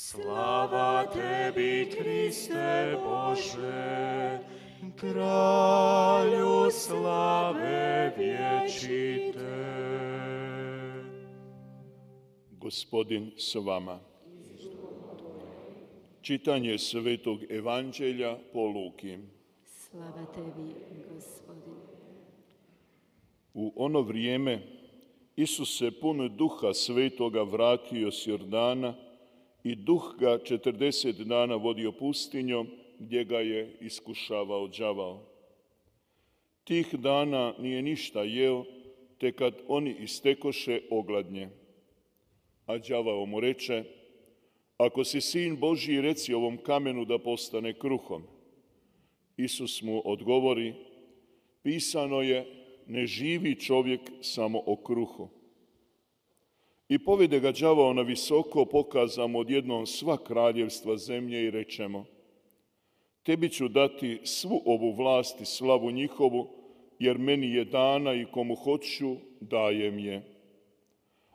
Slava tebi, Kriste Bože, Kralju slave vječite. Gospodin s vama. Čitanje Svetog Evanđelja po Luki. Slava tebi, Gospodine. U ono vrijeme Isus se pun Duha Svetoga vratio s Jordana i Duh ga 40 dana vodio pustinjom, gdje ga je iskušavao đavao. Tih dana nije ništa jeo, te kad oni istekoše, ogladnje. A đavao mu reče: ako si sin Božji, reci ovom kamenu da postane kruhom. Isus mu odgovori: pisano je, ne živi čovjek samo o kruhu. I povede ga đavao na visoko, pokaza mu odjednom sva kraljevstva zemlje i rečemo: tebi ću dati svu ovu vlast i slavu njihovu, jer meni je dana i komu hoću dajem je.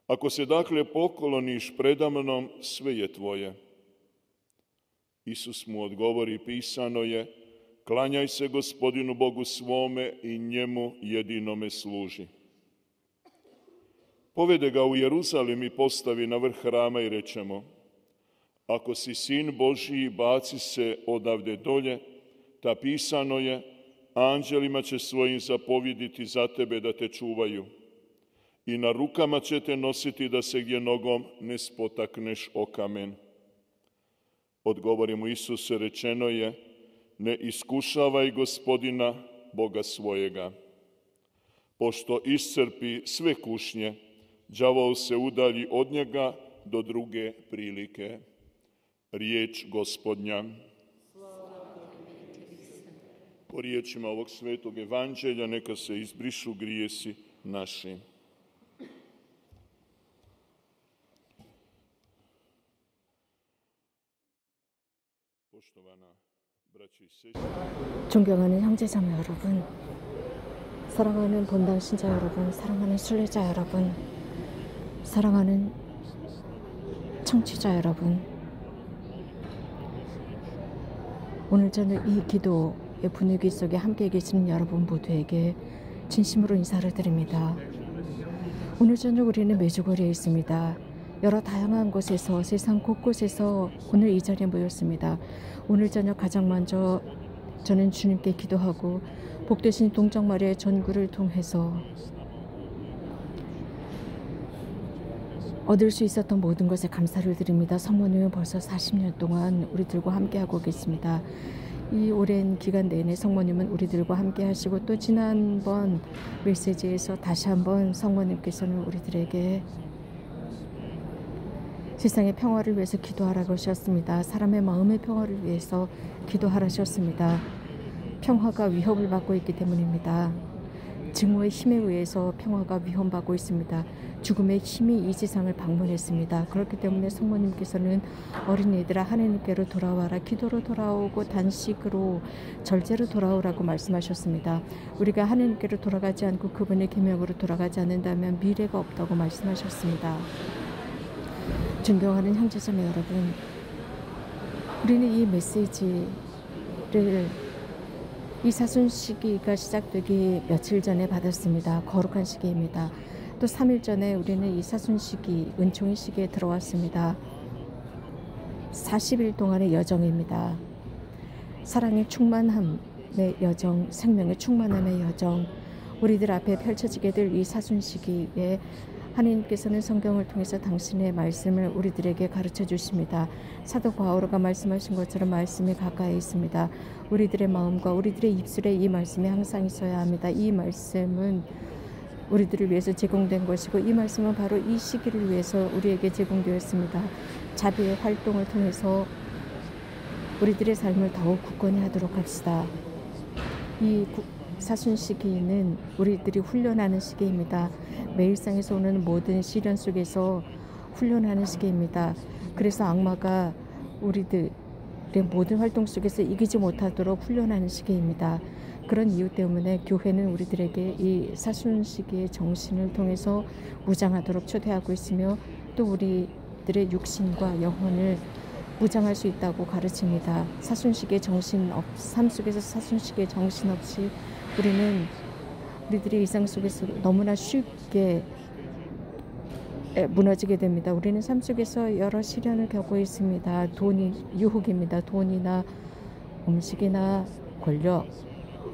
Ako se dakle pokloniš predamnom, sve je tvoje. Isus mu odgovori: pisano je, klanjaj se Gospodinu Bogu svome i njemu jedinome služi. Povede ga u Jeruzalim i postavi na vrh hrama i rečemo: ako si sin Božji, baci se odavde dolje, ta pisano je, anđelima će svojim zapovjediti za tebe da te čuvaju. I na rukama će te nositi da se gdje nogom ne spotakneš o kamen. Odgovori mu Isus: rečeno je, ne iskušavaj Gospodina Boga svojega. Pošto iscrpi sve kušnje, đavao se udalji od njega do druge prilike. Riječ Gospodnja. Po riječima ovog svetog evanđelja neka se izbrišu grijesi naši. 존경하는 형제자매 여러분, 사랑하는 본당 신자 여러분, 사랑하는 순례자 여러분, 사랑하는 청취자 여러분, 오늘 저녁 이 기도의 분위기 속에 함께 계시는 여러분 모두에게 진심으로 인사를 드립니다. 오늘 저녁 우리는 메주거리에 있습니다. 여러 다양한 곳에서, 세상 곳곳에서 오늘 이 자리에 모였습니다. 오늘 저녁 가장 먼저 저는 주님께 기도하고 복되신 동정 마리아의 전구를 통해서 얻을 수 있었던 모든 것에 감사를 드립니다. 성모님은 벌써 40년 동안 우리들과 함께하고 계십니다. 이 오랜 기간 내내 성모님은 우리들과 함께 하시고, 또 지난번 메시지에서 다시 한번 성모님께서는 우리들에게 세상의 평화를 위해서 기도하라고 하셨습니다. 사람의 마음의 평화를 위해서 기도하라 하셨습니다. 평화가 위협을 받고 있기 때문입니다. 증오의 힘에 의해서 평화가 위협받고 있습니다. 죽음의 힘이 이 세상을 방문했습니다. 그렇기 때문에 성모님께서는 어린이들아, 하나님께로 돌아와라, 기도로 돌아오고 단식으로, 절제로 돌아오라고 말씀하셨습니다. 우리가 하나님께로 돌아가지 않고 그분의 계명으로 돌아가지 않는다면 미래가 없다고 말씀하셨습니다. 존경하는 형제자매 여러분, 우리는 이 메시지를 이 사순 시기가 시작되기 며칠 전에 받았습니다. 거룩한 시기입니다. 또 3일 전에 우리는 이 사순 시기, 은총의 시기에 들어왔습니다. 40일 동안의 여정입니다. 사랑의 충만함의 여정, 생명의 충만함의 여정, 우리들 앞에 펼쳐지게 될 이 사순 시기에 하나님께서는 성경을 통해서 당신의 말씀을 우리들에게 가르쳐 주십니다. 사도 바오로가 말씀하신 것처럼 말씀이 가까이 있습니다. 우리들의 마음과 우리들의 입술에 이 말씀이 항상 있어야 합니다. 이 말씀은 우리들을 위해서 제공된 것이고, 이 말씀은 바로 이 시기를 위해서 우리에게 제공되었습니다. 자비의 활동을 통해서 우리들의 삶을 더욱 굳건히 하도록 합시다. 이 사순 시기는 우리들이 훈련하는 시기입니다. 매일상에서 오는 모든 시련 속에서 훈련하는 시기입니다. 그래서 악마가 우리들의 모든 활동 속에서 이기지 못하도록 훈련하는 시기입니다. 그런 이유 때문에 교회는 우리들에게 이 사순 시기의 정신을 통해서 무장하도록 초대하고 있으며, 또 우리들의 육신과 영혼을 무장할 수 있다고 가르칩니다. 삶 속에서 사순식에 정신없이 우리들의 일상 속에서 너무나 쉽게 무너지게 됩니다. 우리는 삶 속에서 여러 시련을 겪고 있습니다. 돈이 유혹입니다. 돈이나 음식이나 권력,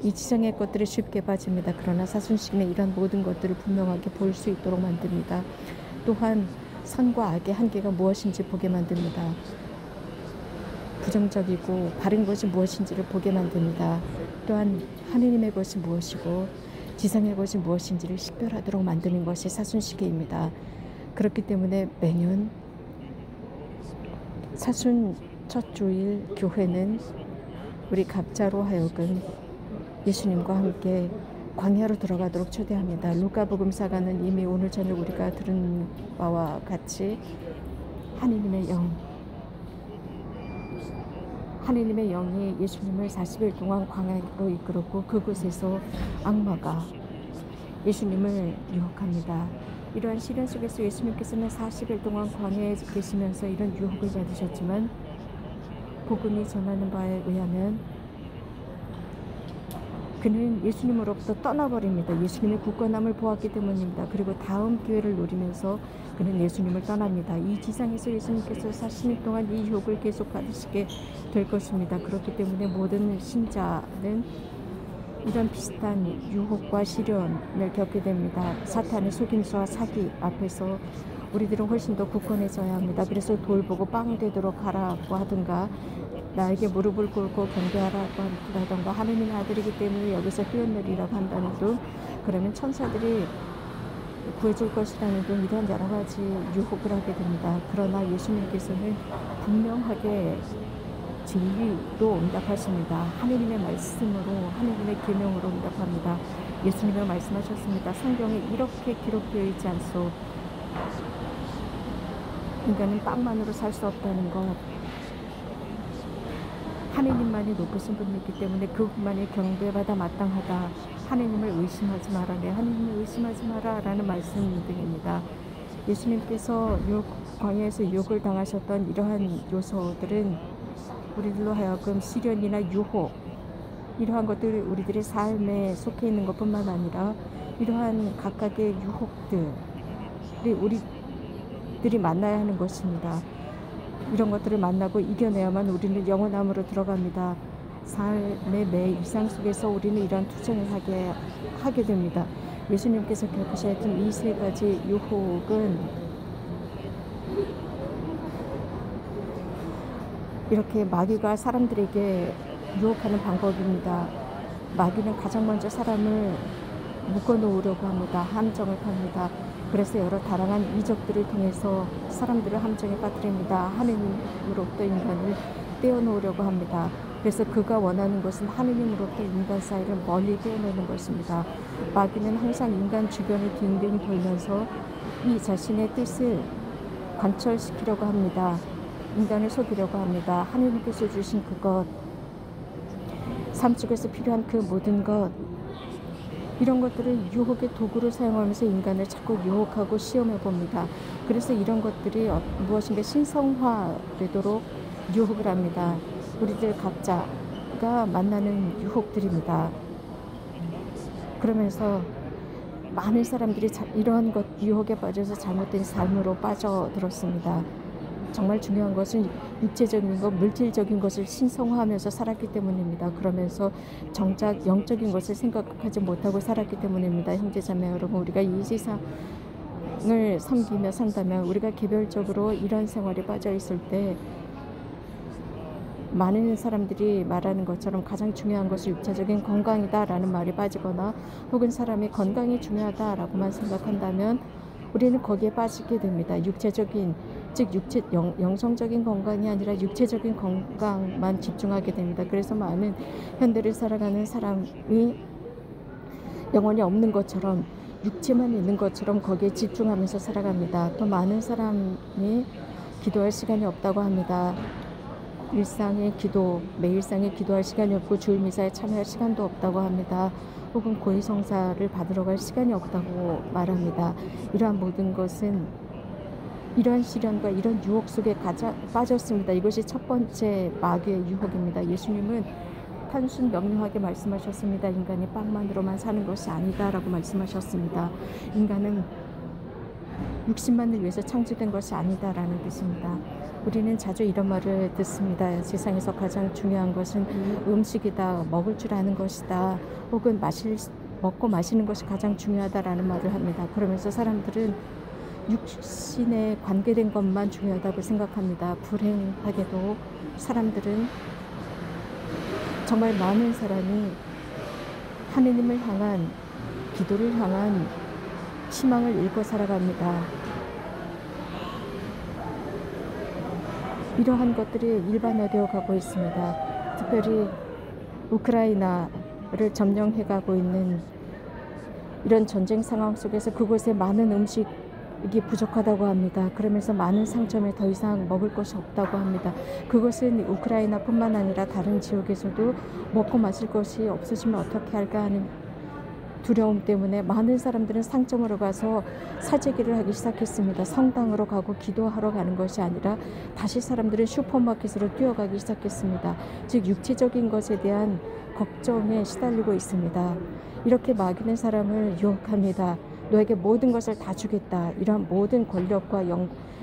이 지상의 것들에 쉽게 빠집니다. 그러나 사순식은 이런 모든 것들을 분명하게 볼 수 있도록 만듭니다. 또한 선과 악의 한계가 무엇인지 보게 만듭니다. 부정적이고 바른 것이 무엇인지를 보게 만듭니다. 또한 하느님의 것이 무엇이고 지상의 것이 무엇인지를 식별하도록 만드는 것이 사순시계입니다. 그렇기 때문에 매년 사순 첫 주일 교회는 우리 각자로 하여금 예수님과 함께 광야로 들어가도록 초대합니다. 루카복음사가는 이미 오늘 저녁 우리가 들은 바와 같이 하느님의 영이 예수님을 40일 동안 광야로 이끌었고 그곳에서 악마가 예수님을 유혹합니다. 이러한 시련 속에서 예수님께서는 40일 동안 광야에 계시면서 이런 유혹을 받으셨지만 복음이 전하는 바에 의하면 그는 예수님으로부터 떠나버립니다. 예수님의 굳건함을 보았기 때문입니다. 그리고 다음 기회를 노리면서 그는 예수님을 떠납니다. 이 지상에서 예수님께서 40일 동안 이 유혹을 계속 받으시게 될 것입니다. 그렇기 때문에 모든 신자는 이런 비슷한 유혹과 시련을 겪게 됩니다. 사탄의 속임수와 사기 앞에서 우리들은 훨씬 더 굳건해져야 합니다. 그래서 돌 보고 빵이 되도록 하라고 하든가 나에게 무릎을 꿇고 경배하라고 하던가 하느님의 아들이기 때문에 여기서 뛰어내리라고 한다는 등 그러면 천사들이 구해줄 것이라는 등 이런 여러 가지 유혹을 하게 됩니다. 그러나 예수님께서는 분명하게 진리로 응답하십니다. 하느님의 말씀으로 하느님의 계명으로 응답합니다. 예수님은 말씀하셨습니다. 성경에 이렇게 기록되어 있지 않소. 인간은 빵만으로 살 수 없다는 것. 하느님만이 높으신 분이기 때문에 그분만이 경배받아 마땅하다. 하느님을 의심하지 마라. 내 하느님을 의심하지 마라 라는 말씀 등입니다. 예수님께서 광야에서 유혹을 당하셨던 이러한 요소들은 우리들로 하여금 시련이나 유혹 이러한 것들이 우리들의 삶에 속해 있는 것뿐만 아니라 이러한 각각의 유혹들이 우리들이 만나야 하는 것입니다. 이런 것들을 만나고 이겨내야만 우리는 영원함으로 들어갑니다. 삶의 매 일상 속에서 우리는 이러한 투쟁을 하게 됩니다. 예수님께서 겪으셨던 이 세 가지 유혹은 이렇게 마귀가 사람들에게 유혹하는 방법입니다. 마귀는 가장 먼저 사람을 묶어놓으려고 합니다. 함정을 팝니다. 그래서 여러 다양한 이적들을 통해서 사람들을 함정에 빠뜨립니다. 하느님으로부터 인간을 떼어놓으려고 합니다. 그래서 그가 원하는 것은 하느님으로부터 인간 사이를 멀리 떼어내는 것입니다. 마귀는 항상 인간 주변을 빙빙 돌면서 이 자신의 뜻을 관철시키려고 합니다. 인간을 속이려고 합니다. 하느님께서 주신 그것, 삶 속에서 필요한 그 모든 것, 이런 것들을 유혹의 도구로 사용하면서 인간을 자꾸 유혹하고 시험해 봅니다. 그래서 이런 것들이 무엇인가 신성화되도록 유혹을 합니다. 우리들 각자가 만나는 유혹들입니다. 그러면서 많은 사람들이 이러한 유혹에 빠져서 잘못된 삶으로 빠져들었습니다. 정말 중요한 것은 육체적인 것, 물질적인 것을 신성화하면서 살았기 때문입니다. 그러면서 정작 영적인 것을 생각하지 못하고 살았기 때문입니다. 형제자매 여러분, 우리가 이 세상을 섬기며 산다면 우리가 개별적으로 이런 생활에 빠져 있을 때 많은 사람들이 말하는 것처럼 가장 중요한 것이 육체적인 건강이다라는 말이 빠지거나 혹은 사람의 건강이 중요하다라고만 생각한다면 우리는 거기에 빠지게 됩니다. 즉 영성적인 건강이 아니라 육체적인 건강만 집중하게 됩니다. 그래서 많은 현대를 살아가는 사람이 영혼이 없는 것처럼 육체만 있는 것처럼 거기에 집중하면서 살아갑니다. 또 많은 사람이 기도할 시간이 없다고 합니다. 매일상의 기도할 시간이 없고 주일 미사에 참여할 시간도 없다고 합니다. 혹은 고해성사를 받으러 갈 시간이 없다고 말합니다. 이러한 모든 것은 이러한 시련과 이런 유혹 속에 빠졌습니다. 이것이 첫 번째 마귀의 유혹입니다. 예수님은 단순 명료하게 말씀하셨습니다. 인간이 빵만으로만 사는 것이 아니다라고 말씀하셨습니다. 인간은 육신만을 위해서 창조된 것이 아니다라는 뜻입니다. 우리는 자주 이런 말을 듣습니다. 세상에서 가장 중요한 것은 음식이다, 먹을 줄 아는 것이다, 혹은 먹고 마시는 것이 가장 중요하다라는 말을 합니다. 그러면서 사람들은 육신에 관계된 것만 중요하다고 생각합니다. 불행하게도 사람들은 정말 많은 사람이 하느님을 향한 기도를 향한 희망을 잃고 살아갑니다. 이러한 것들이 일반화되어 가고 있습니다. 특별히 우크라이나를 점령해가고 있는 이런 전쟁 상황 속에서 그곳에 많은 음식이 부족하다고 합니다. 그러면서 많은 상점에 더 이상 먹을 것이 없다고 합니다. 그것은 우크라이나뿐만 아니라 다른 지역에서도 먹고 마실 것이 없어지면 어떻게 할까 하는 두려움 때문에 많은 사람들은 상점으로 가서 사재기를 하기 시작했습니다. 성당으로 가고 기도하러 가는 것이 아니라 다시 사람들은 슈퍼마켓으로 뛰어가기 시작했습니다. 즉 육체적인 것에 대한 걱정에 시달리고 있습니다. 이렇게 마귀는 사람을 유혹합니다. 너에게 모든 것을 다 주겠다. 이러한 모든 권력과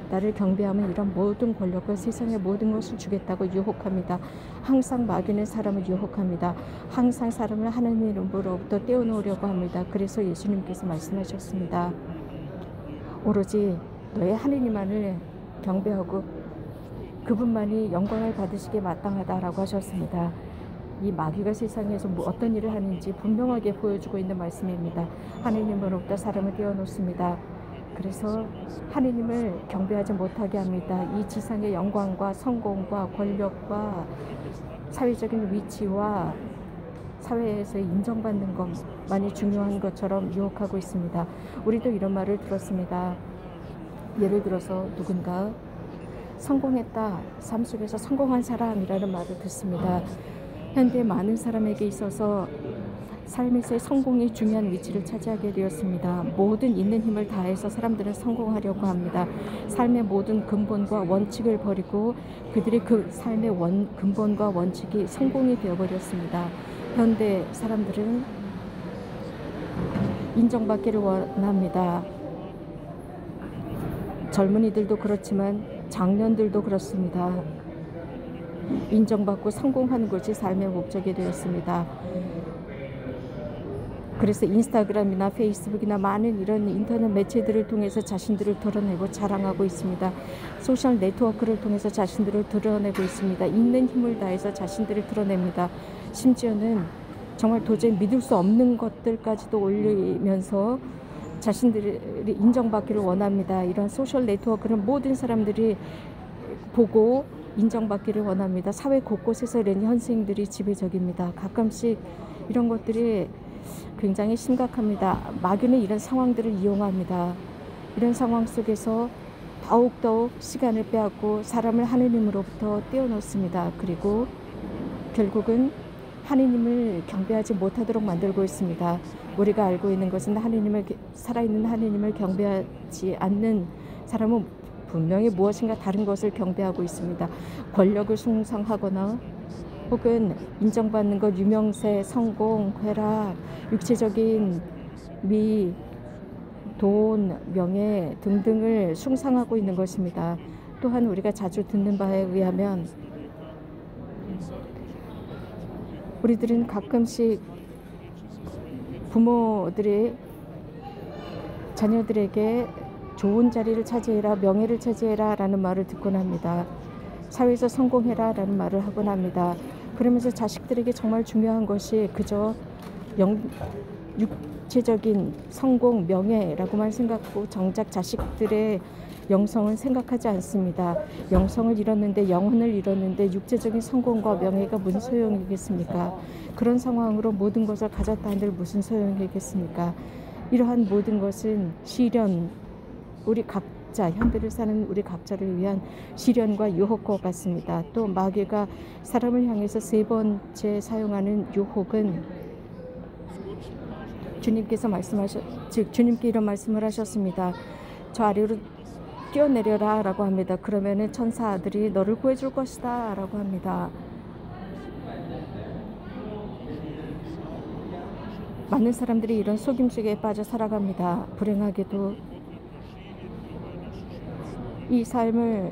나를 경배하면 이런 모든 권력과 세상의 모든 것을 주겠다고 유혹합니다. 항상 마귀는 사람을 유혹합니다. 항상 사람을 하나님의 이름으로부터 떼어놓으려고 합니다. 그래서 예수님께서 말씀하셨습니다. 오로지 너의 하나님만을 경배하고 그분만이 영광을 받으시기에 마땅하다라고 하셨습니다. 이 마귀가 세상에서 어떤 일을 하는지 분명하게 보여주고 있는 말씀입니다. 하나님으로부터 사람을 떼어놓습니다. 그래서 하느님을 경배하지 못하게 합니다. 이 지상의 영광과 성공과 권력과 사회적인 위치와 사회에서 인정받는 것만이 중요한 것처럼 유혹하고 있습니다. 우리도 이런 말을 들었습니다. 예를 들어서 누군가 성공했다, 삶 속에서 성공한 사람이라는 말을 듣습니다. 현대 많은 사람에게 있어서 삶에서의 성공이 중요한 위치를 차지하게 되었습니다. 모든 있는 힘을 다해서 사람들은 성공하려고 합니다. 삶의 모든 근본과 원칙을 버리고 그들의 그 삶의 근본과 원칙이 성공이 되어버렸습니다. 현대 사람들은 인정받기를 원합니다. 젊은이들도 그렇지만 장년들도 그렇습니다. 인정받고 성공하는 것이 삶의 목적이 되었습니다. 그래서 인스타그램이나 페이스북이나 많은 이런 인터넷 매체들을 통해서 자신들을 드러내고 자랑하고 있습니다. 소셜 네트워크를 통해서 자신들을 드러내고 있습니다. 있는 힘을 다해서 자신들을 드러냅니다. 심지어는 정말 도저히 믿을 수 없는 것들까지도 올리면서 자신들이 인정받기를 원합니다. 이런 소셜 네트워크는 모든 사람들이 보고 인정받기를 원합니다. 사회 곳곳에서 이런 현상들이 지배적입니다. 가끔씩 이런 것들이 굉장히 심각합니다. 마귀는 이런 상황들을 이용합니다. 이런 상황 속에서 더욱더욱 시간을 빼앗고 사람을 하느님으로부터 떼어놓습니다. 그리고 결국은 하느님을 경배하지 못하도록 만들고 있습니다. 우리가 알고 있는 것은 살아있는 하느님을 경배하지 않는 사람은 분명히 무엇인가 다른 것을 경배하고 있습니다. 권력을 숭상하거나 혹은 인정받는 것, 유명세, 성공, 쾌락, 육체적인 미, 돈, 명예 등등을 숭상하고 있는 것입니다. 또한 우리가 자주 듣는 바에 의하면 우리들은 가끔씩 부모들이 자녀들에게 좋은 자리를 차지해라, 명예를 차지해라 라는 말을 듣곤 합니다. 사회에서 성공해라 라는 말을 하곤 합니다. 그러면서 자식들에게 정말 중요한 것이 그저 육체적인 성공, 명예라고만 생각하고 정작 자식들의 영성을 생각하지 않습니다. 영성을 잃었는데, 영혼을 잃었는데 육체적인 성공과 명예가 무슨 소용이겠습니까? 그런 상황으로 모든 것을 가졌다 한들 무슨 소용이겠습니까? 이러한 모든 것은 시련, 우리 각자, 현대를 사는 우리 각자를 위한 시련과 유혹과 같습니다. 또 마귀가 사람을 향해서 세 번째 사용하는 유혹은 주님께 이런 말씀을 하셨습니다. 저 아래로 뛰어내려라 라고 합니다. 그러면은 천사들이 너를 구해줄 것이다 라고 합니다. 많은 사람들이 이런 속임수에 빠져 살아갑니다. 불행하게도 이 삶을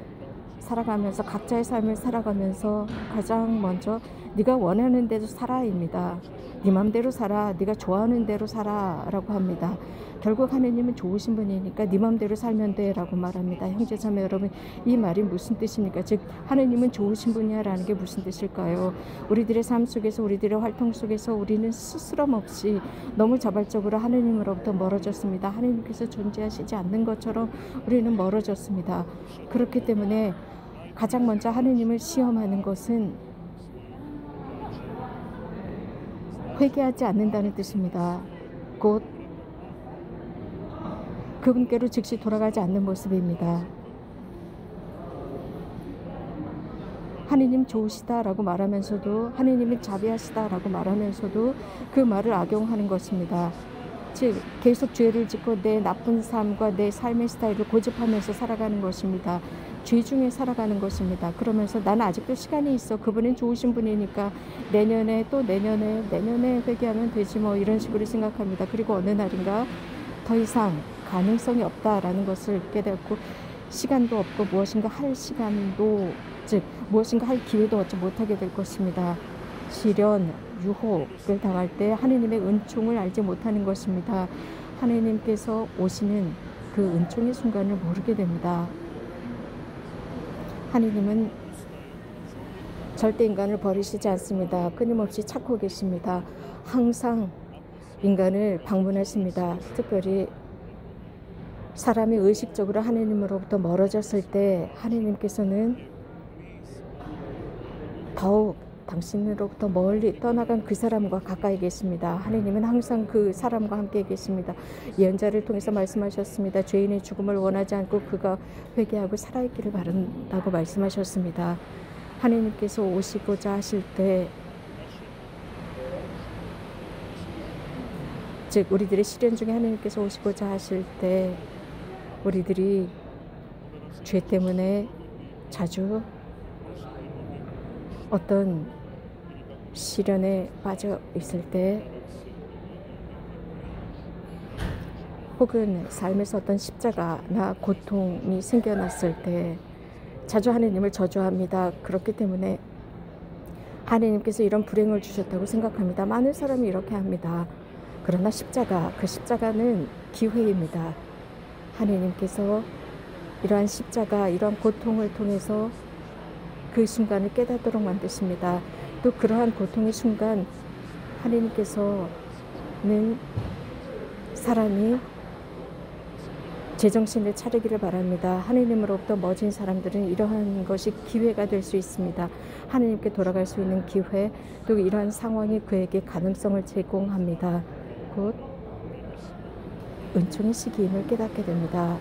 살아가면서, 각자의 삶을 살아가면서 가장 먼저 네가 원하는 대로 살아입니다. 네 맘대로 살아, 네가 좋아하는 대로 살아 라고 합니다. 결국 하느님은 좋으신 분이니까 네 맘대로 살면 돼 라고 말합니다. 형제자매 여러분, 이 말이 무슨 뜻입니까? 즉 하느님은 좋으신 분이야 라는 게 무슨 뜻일까요? 우리들의 삶 속에서, 우리들의 활동 속에서 우리는 스스럼 없이 너무 자발적으로 하느님으로부터 멀어졌습니다. 하느님께서 존재하시지 않는 것처럼 우리는 멀어졌습니다. 그렇기 때문에 가장 먼저 하느님을 시험하는 것은 회개하지 않는다는 뜻입니다. 곧 그분께로 즉시 돌아가지 않는 모습입니다. 하느님 좋으시다라고 말하면서도, 하느님은 자비하시다라고 말하면서도 그 말을 악용하는 것입니다. 즉 계속 죄를 짓고 내 나쁜 삶과 내 삶의 스타일을 고집하면서 살아가는 것입니다. 죄 중에 살아가는 것입니다. 그러면서 나는 아직도 시간이 있어, 그분은 좋으신 분이니까 내년에 또 내년에 회개하면 되지 뭐, 이런 식으로 생각합니다. 그리고 어느 날인가 더 이상 가능성이 없다라는 것을 깨닫고 시간도 없고 무엇인가 할 시간도, 즉 무엇인가 할 기회도 얻지 못하게 될 것입니다. 시련, 유혹을 당할 때 하느님의 은총을 알지 못하는 것입니다. 하느님께서 오시는 그 은총의 순간을 모르게 됩니다. 하느님은 절대 인간을 버리시지 않습니다. 끊임없이 찾고 계십니다. 항상 인간을 방문하십니다. 특별히 사람이 의식적으로 하느님으로부터 멀어졌을 때 하느님께서는 더욱 당신으로부터 멀리 떠나간 그 사람과 가까이 계십니다. 하느님은 항상 그 사람과 함께 계십니다. 예언자를 통해서 말씀하셨습니다. 죄인의 죽음을 원하지 않고 그가 회개하고 살아있기를 바란다고 말씀하셨습니다. 하느님께서 오시고자 하실 때, 즉 우리들의 시련 중에 하느님께서 오시고자 하실 때 우리들이 죄 때문에 자주 어떤 시련에 빠져 있을 때, 혹은 삶에서 어떤 십자가나 고통이 생겨났을 때 자주 하느님을 저주합니다. 그렇기 때문에 하느님께서 이런 불행을 주셨다고 생각합니다. 많은 사람이 이렇게 합니다. 그러나 십자가, 그 십자가는 기회입니다. 하느님께서 이러한 십자가, 이러한 고통을 통해서 그 순간을 깨닫도록 만드십니다. 또 그러한 고통의 순간 하느님께서는 사람이 제정신을 차리기를 바랍니다. 하느님으로부터 멀어진 사람들은 이러한 것이 기회가 될 수 있습니다. 하느님께 돌아갈 수 있는 기회, 또 이러한 상황이 그에게 가능성을 제공합니다. 곧 은총의 시기임을 깨닫게 됩니다.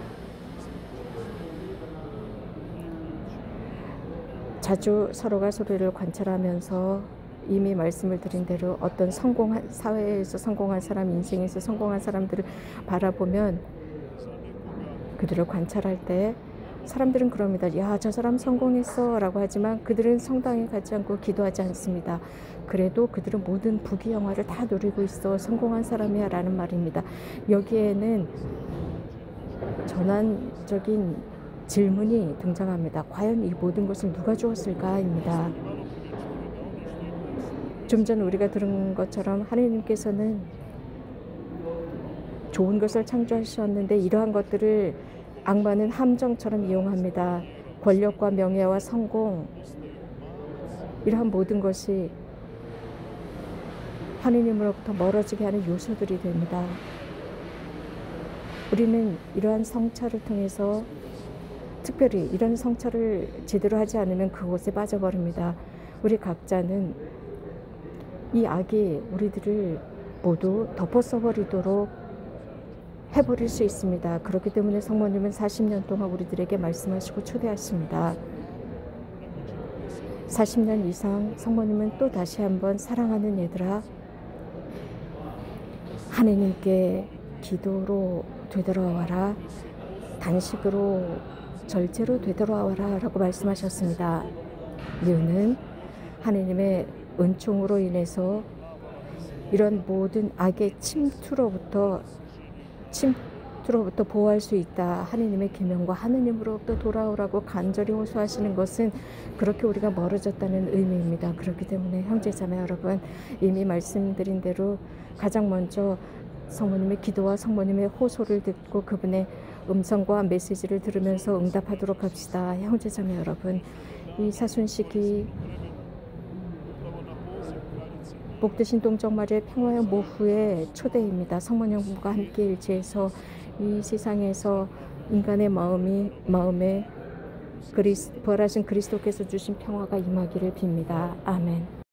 자주 서로가 서로를 관찰하면서 이미 말씀을 드린 대로 어떤 성공한, 사회에서 성공한 사람, 인생에서 성공한 사람들을 바라보면, 그들을 관찰할 때 사람들은 그럽니다. 야, 저 사람 성공했어 라고 하지만 그들은 성당에 가지 않고 기도하지 않습니다. 그래도 그들은 모든 부귀영화를 다 누리고 있어, 성공한 사람이야 라는 말입니다. 여기에는 전환적인 질문이 등장합니다. 과연 이 모든 것을 누가 주었을까 입니다. 좀 전 우리가 들은 것처럼 하느님께서는 좋은 것을 창조하셨는데 이러한 것들을 악마는 함정처럼 이용합니다. 권력과 명예와 성공, 이러한 모든 것이 하느님으로부터 멀어지게 하는 요소들이 됩니다. 우리는 이러한 성찰을 통해서, 특별히 이런 성찰을 제대로 하지 않으면 그곳에 빠져버립니다. 우리 각자는 이 악이 우리들을 모두 덮어써버리도록 해버릴 수 있습니다. 그렇기 때문에 성모님은 40년 동안 우리들에게 말씀하시고 초대하십니다. 40년 이상 성모님은 또 다시 한번 사랑하는 얘들아, 하느님께 기도로 되돌아와라, 단식으로 절제로 되돌아와라 라고 말씀하셨습니다. 이유는 하나님의 은총으로 인해서 이런 모든 악의 침투로부터 보호할 수 있다. 하느님의 계명과 하느님으로부터 돌아오라고 간절히 호소하시는 것은 그렇게 우리가 멀어졌다는 의미입니다. 그렇기 때문에 형제자매 여러분, 이미 말씀드린 대로 가장 먼저 성모님의 기도와 성모님의 호소를 듣고 그분의 음성과 메시지를 들으면서 응답하도록 합시다. 형제자매 여러분, 이 사순식이 복되신 동정마리의 평화의 모후의 초대입니다. 성모님과 함께 일치해서 이 세상에서 인간의 마음에 부활하신 그리스도께서 주신 평화가 임하기를 빕니다. 아멘.